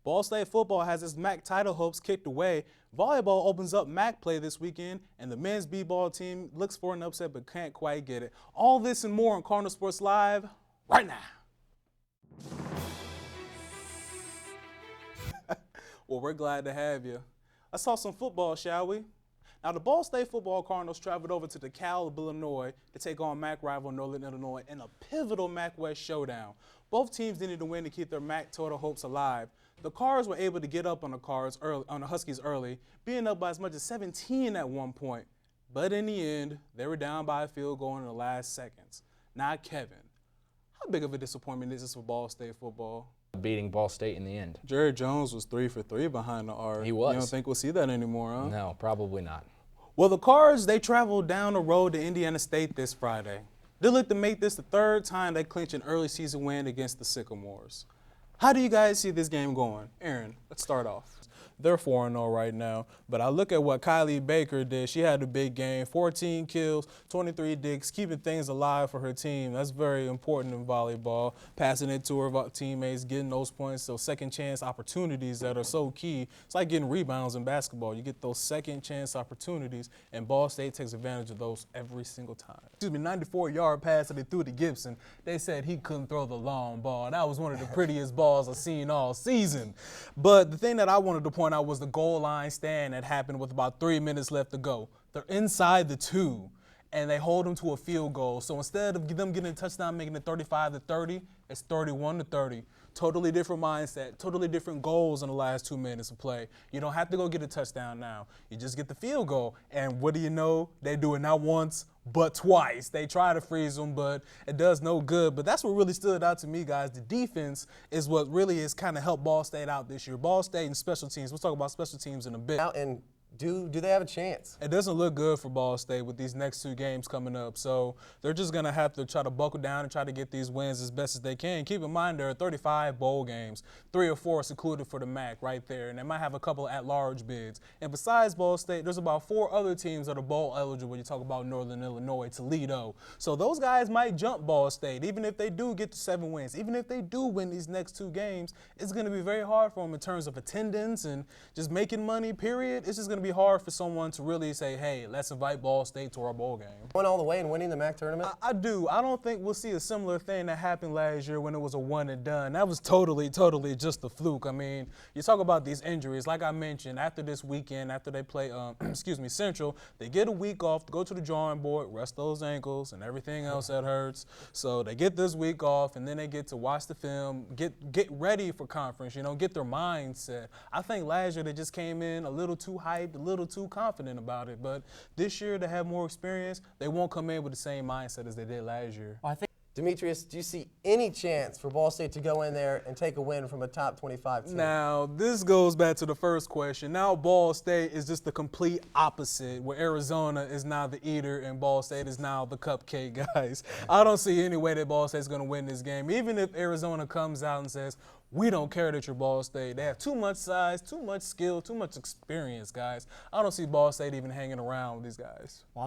Ball State football has its MAC title hopes kicked away. Volleyball opens up MAC play this weekend, and the men's b-ball team looks for an upset but can't quite get it. All this and more on Cardinal Sports Live right now. Well, we're glad to have you. Let's talk some football, shall we? Now, the Ball State football Cardinals traveled over to DeKalb, Illinois to take on MAC rival Northern Illinois in a pivotal MAC West showdown. Both teams needed to win to keep their MAC total hopes alive. The Cards were able to get up on the Huskies early, being up by as much as 17 at one point. But in the end, they were down by a field goal in the last seconds. Now, Kevin, how big of a disappointment is this for Ball State football? Beating Ball State in the end. Jared Jones was 3 for 3 behind the arc. He was. You don't think we'll see that anymore, huh? No, probably not. Well, the Cards, they traveled down the road to Indiana State this Friday. They look to make this the third time they clinch an early season win against the Sycamores. How do you guys see this game going? Aaron, let's start off. They're 4-0 right now, but I look at what Kylie Baker did. She had a big game, 14 kills, 23 digs, keeping things alive for her team. That's very important in volleyball, passing it to her teammates, getting those points, those second chance opportunities that are so key. It's like getting rebounds in basketball. You get those second chance opportunities, and Ball State takes advantage of those every single time. 94-yard pass that they threw to Gibson. They said he couldn't throw the long ball. That was one of the prettiest balls I've seen all season. But the thing that I wanted to point out was the goal line stand that happened with about 3 minutes left to go. They're inside the 2, and they hold them to a field goal. So instead of them getting a touchdown, making it 35-30, it's 31-30. Totally different mindset, totally different goals in the last 2 minutes of play. You don't have to go get a touchdown now. You just get the field goal. And what do you know? They do it not once, but twice. They try to freeze them, but it does no good. But that's what really stood out to me, guys. The defense is what really has kind of helped Ball State out this year. Ball State and special teams. We'll talk about special teams in a bit. And do they have a chance? It doesn't look good for Ball State with these next 2 games coming up. So they're just going to have to try to buckle down and try to get these wins as best as they can. Keep in mind there are 35 bowl games, 3 or 4 secluded for the MAC right there, and they might have a couple at-large bids. And besides Ball State, there's about 4 other teams that are bowl eligible. You talk about Northern Illinois, Toledo. So those guys might jump Ball State, even if they do get to 7 wins. Even if they do win these next 2 games, it's going to be very hard for them in terms of attendance and just making money, period. It's just going to be hard for someone to really say, hey, let's invite Ball State to our bowl game. Went all the way and winning the MAC tournament? I do. I don't think we'll see a similar thing that happened last year when it was a one and done. That was totally just a fluke. I mean, you talk about these injuries. Like I mentioned, after this weekend, after they play, Central, they get a week off to go to the drawing board, rest those ankles and everything else that hurts. So they get this week off, and then they get to watch the film, get ready for conference, get their mindset. I think last year they just came in a little too hyped, a little too confident about it. But this year they have more experience. They won't come in with the same mindset as they did last year. Well, I think, Demetrious, do you see any chance for Ball State to go in there and take a win from a top 25 team? Now, this goes back to the first question. Now Ball State is just the complete opposite, where Arizona is now the eater and Ball State is now the cupcake, guys. I don't see any way that Ball State is going to win this game. Even if Arizona comes out and says, we don't care that you're Ball State. They have too much size, too much skill, too much experience, guys. I don't see Ball State even hanging around with these guys. Well,